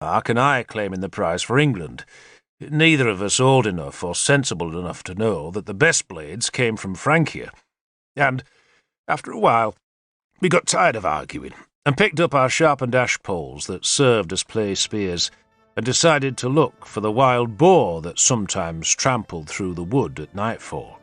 Mark and I claiming the prize for England. Neither of us old enough or sensible enough to know that the best blades came from Francia. And, after a while, we got tired of arguing and picked up our sharpened ash poles that served as play spears and decided to look for the wild boar that sometimes trampled through the wood at nightfall.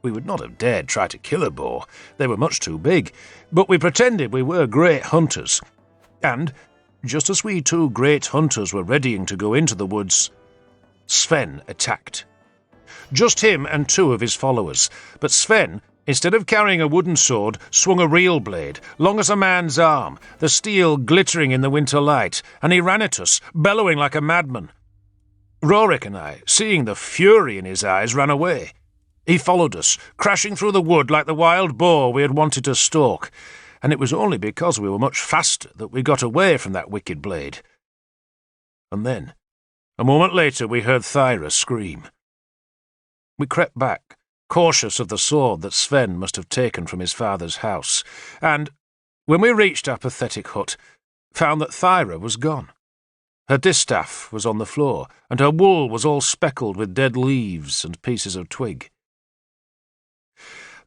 We would not have dared try to kill a boar, they were much too big, but we pretended we were great hunters. And, just as we two great hunters were readying to go into the woods, Sven attacked. Just him and two of his followers, but Sven, instead of carrying a wooden sword, swung a real blade, long as a man's arm, the steel glittering in the winter light, and he ran at us, bellowing like a madman. Rorik and I, seeing the fury in his eyes, ran away. He followed us, crashing through the wood like the wild boar we had wanted to stalk, and it was only because we were much faster that we got away from that wicked blade. And then, a moment later, we heard Thyra scream. We crept back, cautious of the sword that Sven must have taken from his father's house, and, when we reached our pathetic hut, found that Thyra was gone. Her distaff was on the floor, and her wool was all speckled with dead leaves and pieces of twig.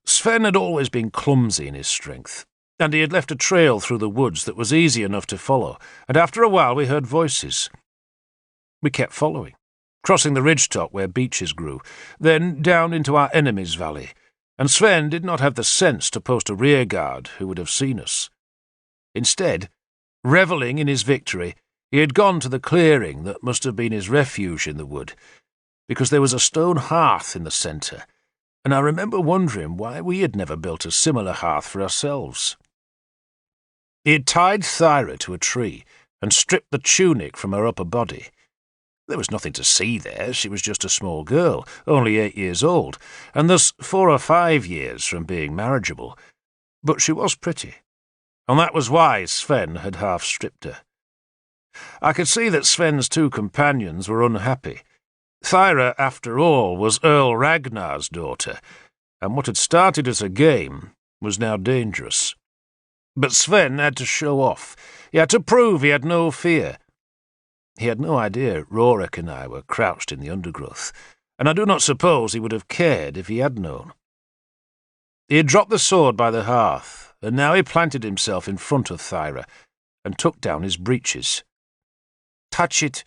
Sven had always been clumsy in his strength, and he had left a trail through the woods that was easy enough to follow, and after a while we heard voices. We kept following, crossing the ridgetop where beeches grew, then down into our enemy's valley, and Sven did not have the sense to post a rearguard who would have seen us. Instead, revelling in his victory, he had gone to the clearing that must have been his refuge in the wood, because there was a stone hearth in the centre, and I remember wondering why we had never built a similar hearth for ourselves. He had tied Thyra to a tree and stripped the tunic from her upper body. There was nothing to see there, she was just a small girl, only 8 years old, and thus 4 or 5 years from being marriageable. But she was pretty, and that was why Sven had half-stripped her. I could see that Sven's 2 companions were unhappy. Thyra, after all, was Earl Ragnar's daughter, and what had started as a game was now dangerous. But Sven had to show off. He had to prove he had no fear. He had no idea Rorik and I were crouched in the undergrowth, and I do not suppose he would have cared if he had known. He had dropped the sword by the hearth, and now he planted himself in front of Thyra and took down his breeches. "Touch it,"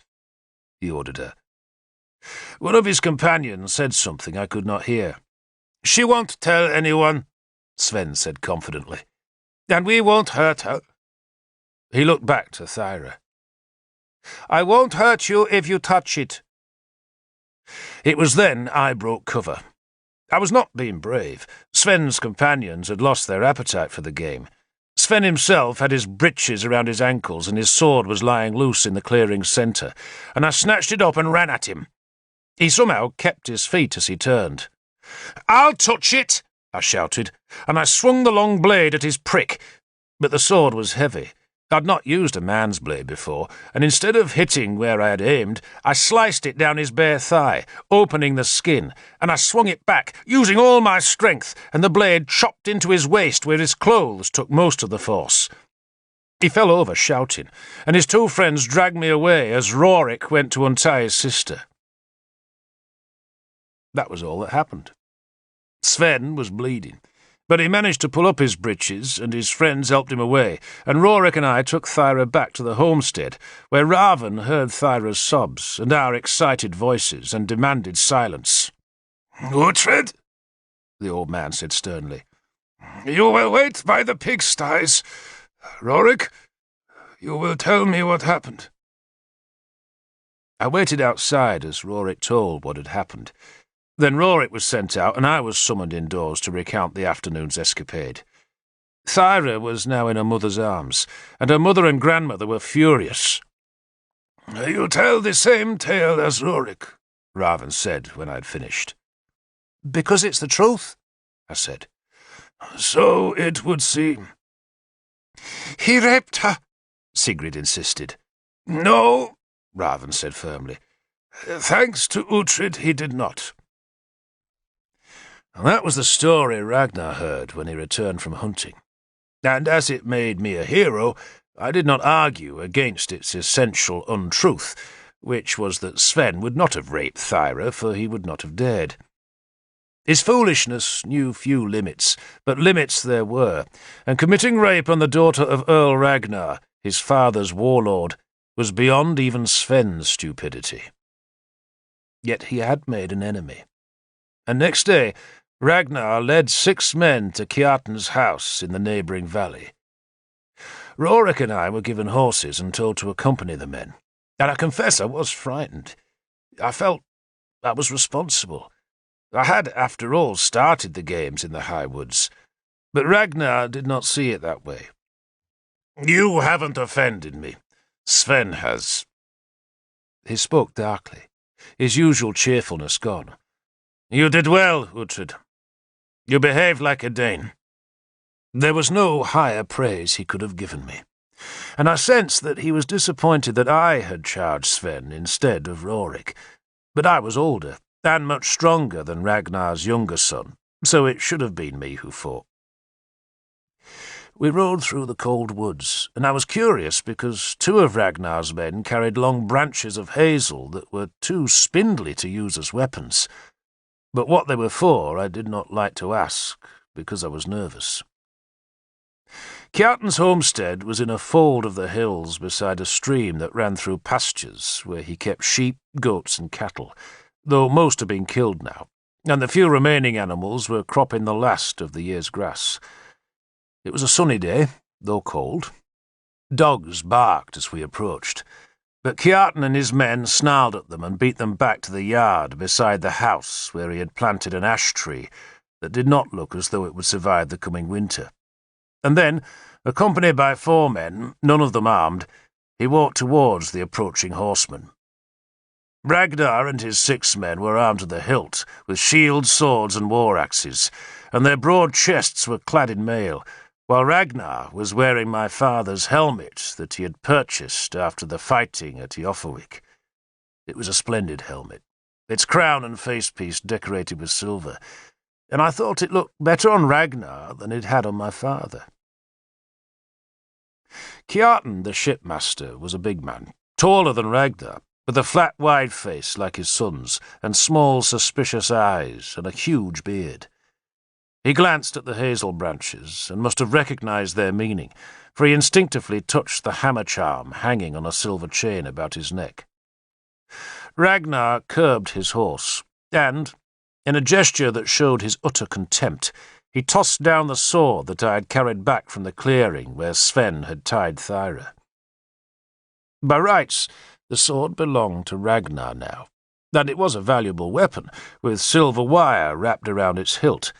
he ordered her. One of his companions said something I could not hear. "She won't tell anyone," Sven said confidently, "and we won't hurt her." He looked back to Thyra. "I won't hurt you if you touch it." It was then I broke cover. I was not being brave. Sven's companions had lost their appetite for the game. Sven himself had his breeches around his ankles and his sword was lying loose in the clearing's centre, and I snatched it up and ran at him. He somehow kept his feet as he turned. "I'll touch it!" I shouted, and I swung the long blade at his prick, but the sword was heavy. I'd not used a man's blade before, and instead of hitting where I had aimed, I sliced it down his bare thigh, opening the skin, and I swung it back, using all my strength, and the blade chopped into his waist where his clothes took most of the force. He fell over shouting, and his 2 friends dragged me away as Rorik went to untie his sister. That was all that happened. Sven was bleeding, but he managed to pull up his breeches, and his friends helped him away, and Rorik and I took Thyra back to the homestead, where Raven heard Thyra's sobs and our excited voices and demanded silence. "Uhtred," the old man said sternly, "you will wait by the pigsties. Rorik, you will tell me what happened." I waited outside as Rorik told what had happened. Then Rorik was sent out, and I was summoned indoors to recount the afternoon's escapade. Thyra was now in her mother's arms, and her mother and grandmother were furious. "You tell the same tale as Rorik," Raven said when I had finished. "Because it's the truth," I said. "So it would seem." "He raped her," Sigrid insisted. "No," Raven said firmly. "Thanks to Uhtred, he did not." And that was the story Ragnar heard when he returned from hunting. And as it made me a hero, I did not argue against its essential untruth, which was that Sven would not have raped Thyra, for he would not have dared. His foolishness knew few limits, but limits there were, and committing rape on the daughter of Earl Ragnar, his father's warlord, was beyond even Sven's stupidity. Yet he had made an enemy. And next day, Ragnar led 6 men to Kjartan's house in the neighbouring valley. Rorik and I were given horses and told to accompany the men, and I confess I was frightened. I felt I was responsible. I had, after all, started the games in the high woods, but Ragnar did not see it that way. "You haven't offended me. Sven has." He spoke darkly, his usual cheerfulness gone. "You did well, Uhtred. You behaved like a Dane." There was no higher praise he could have given me, and I sensed that he was disappointed that I had charged Sven instead of Rorik. But I was older, and much stronger than Ragnar's younger son, so it should have been me who fought. We rode through the cold woods, and I was curious because 2 of Ragnar's men carried long branches of hazel that were too spindly to use as weapons. But what they were for I did not like to ask, because I was nervous. Kjartan's homestead was in a fold of the hills beside a stream that ran through pastures where he kept sheep, goats, and cattle, though most had been killed now, and the few remaining animals were cropping the last of the year's grass. It was a sunny day, though cold. Dogs barked as we approached, but Kjartan and his men snarled at them and beat them back to the yard beside the house where he had planted an ash tree that did not look as though it would survive the coming winter. And then, accompanied by 4 men, none of them armed, he walked towards the approaching horsemen. Ragnar and his 6 men were armed to the hilt, with shields, swords, and war-axes, and their broad chests were clad in mail, while Ragnar was wearing my father's helmet that he had purchased after the fighting at Jofawick. It was a splendid helmet, its crown and facepiece decorated with silver, and I thought it looked better on Ragnar than it had on my father. Kjartan, the shipmaster, was a big man, taller than Ragnar, with a flat, wide face like his son's, and small, suspicious eyes, and a huge beard. He glanced at the hazel branches, and must have recognized their meaning, for he instinctively touched the hammer charm hanging on a silver chain about his neck. Ragnar curbed his horse, and, in a gesture that showed his utter contempt, he tossed down the sword that I had carried back from the clearing where Sven had tied Thyra. By rights, the sword belonged to Ragnar now, and it was a valuable weapon, with silver wire wrapped around its hilt,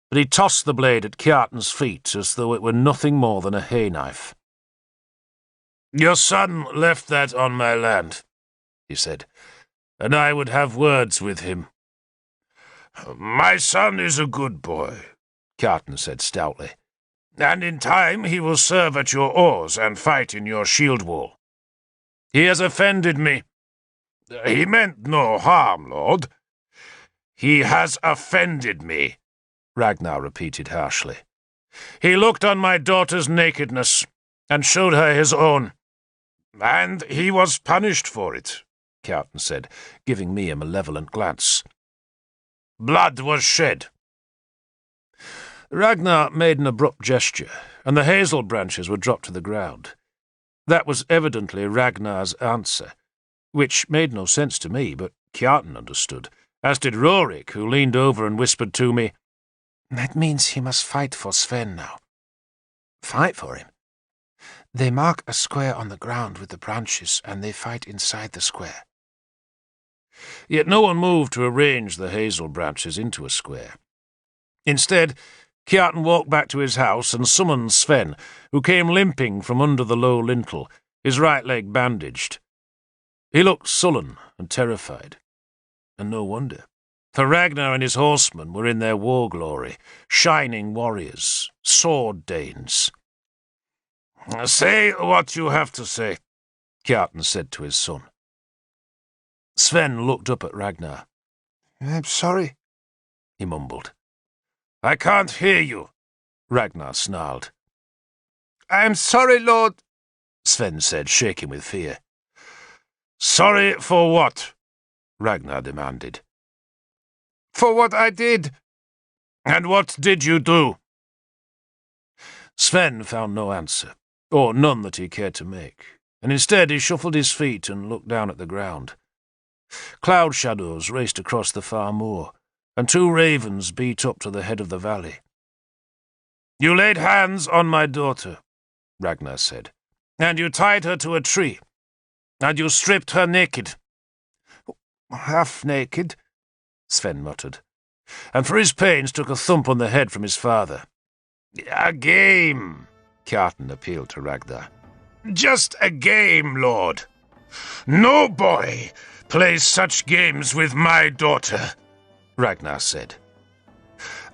but he tossed the blade at Kjartan's feet as though it were nothing more than a hay-knife. "Your son left that on my land," he said, "and I would have words with him." "My son is a good boy," Kjartan said stoutly, "and in time he will serve at your oars and fight in your shield wall. He has offended me." "He meant no harm, lord." "He has offended me," Ragnar repeated harshly. "He looked on my daughter's nakedness and showed her his own, and he was punished for it," Kjartan said, giving me a malevolent glance. "Blood was shed." Ragnar made an abrupt gesture, and the hazel branches were dropped to the ground. That was evidently Ragnar's answer, which made no sense to me, but Kjartan understood, as did Rorik, who leaned over and whispered to me, "That means he must fight for Sven now." "Fight for him?" "They mark a square on the ground with the branches, and they fight inside the square." Yet no one moved to arrange the hazel branches into a square. Instead, Kjartan walked back to his house and summoned Sven, who came limping from under the low lintel, his right leg bandaged. He looked sullen and terrified, and no wonder, for Ragnar and his horsemen were in their war glory, shining warriors, sword Danes. "Say what you have to say," Kjartan said to his son. Sven looked up at Ragnar. "I'm sorry," he mumbled. "I can't hear you," Ragnar snarled. "I'm sorry, lord," Sven said, shaking with fear. Sorry for what? Ragnar demanded. For what I did. And what did you do? Sven found no answer, or none that he cared to make, and instead he shuffled his feet and looked down at the ground. Cloud shadows raced across the far moor, and 2 ravens beat up to the head of the valley. You laid hands on my daughter, Ragnar said, and you tied her to a tree, and you stripped her naked. Half naked, Sven muttered, and for his pains took a thump on the head from his father. A game, Kjartan appealed to Ragnar. Just a game, Lord. No boy plays such games with my daughter, Ragnar said.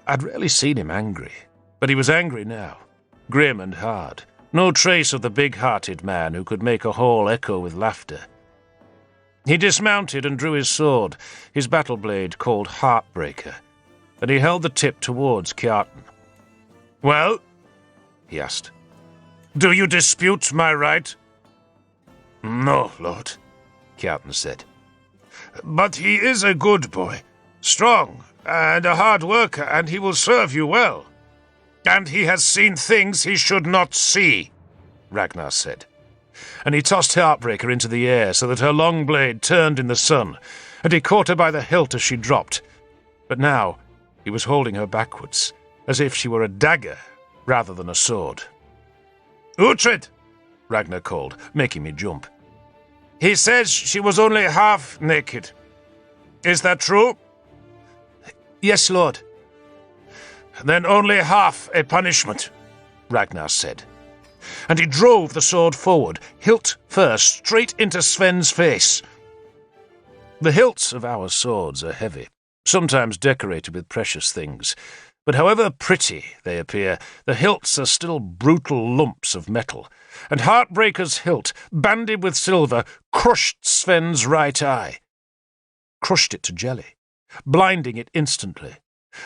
I'd rarely seen him angry, but he was angry now, grim and hard, no trace of the big-hearted man who could make a hall echo with laughter. He dismounted and drew his sword, his battle blade called Heartbreaker, and he held the tip towards Kjartan. Well, he asked, do you dispute my right? No, Lord, Kjartan said. But he is a good boy, strong, and a hard worker, and he will serve you well. And he has seen things he should not see, Ragnar said. And he tossed Heartbreaker into the air so that her long blade turned in the sun, and he caught her by the hilt as she dropped. But now he was holding her backwards, as if she were a dagger rather than a sword. Uhtred, Ragnar called, making me jump. He says she was only half naked. Is that true? Yes, Lord. Then only half a punishment, Ragnar said. And he drove the sword forward, hilt first, straight into Sven's face. The hilts of our swords are heavy, sometimes decorated with precious things, but however pretty they appear, the hilts are still brutal lumps of metal, and Heartbreaker's hilt, banded with silver, crushed Sven's right eye. Crushed it to jelly, blinding it instantly,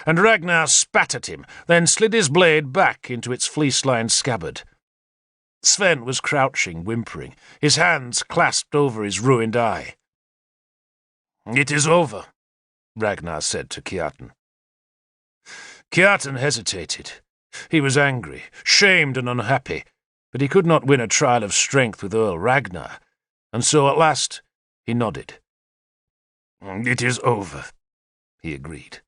and Ragnar spat at him, then slid his blade back into its fleece-lined scabbard. Sven was crouching, whimpering, his hands clasped over his ruined eye. It is over, Ragnar said to Kjartan. Kjartan hesitated. He was angry, shamed and unhappy, but he could not win a trial of strength with Earl Ragnar, and so at last he nodded. It is over, he agreed.